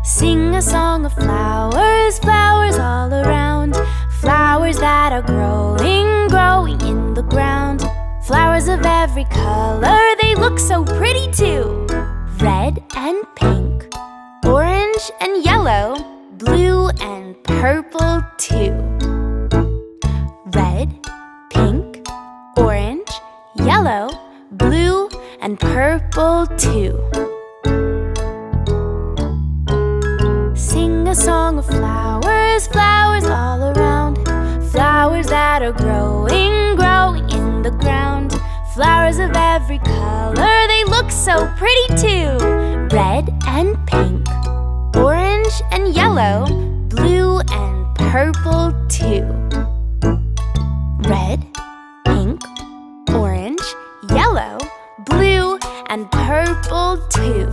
Sing a song of flowers, flowers all around. Flowers that are growing, growing in the ground. Flowers of every color, they look so pretty too. Red and pink, orange and yellow, blue and purple too. Red, pink, orange, yellow, blue and purple too. Sing a song of flowers, flowers all around. Flowers that are growing, growing in the ground. Flowers of every color, they look so pretty too. Red and pink, orange and yellow, blue and purple too. Red, pink, orange, yellow, blue and purple too.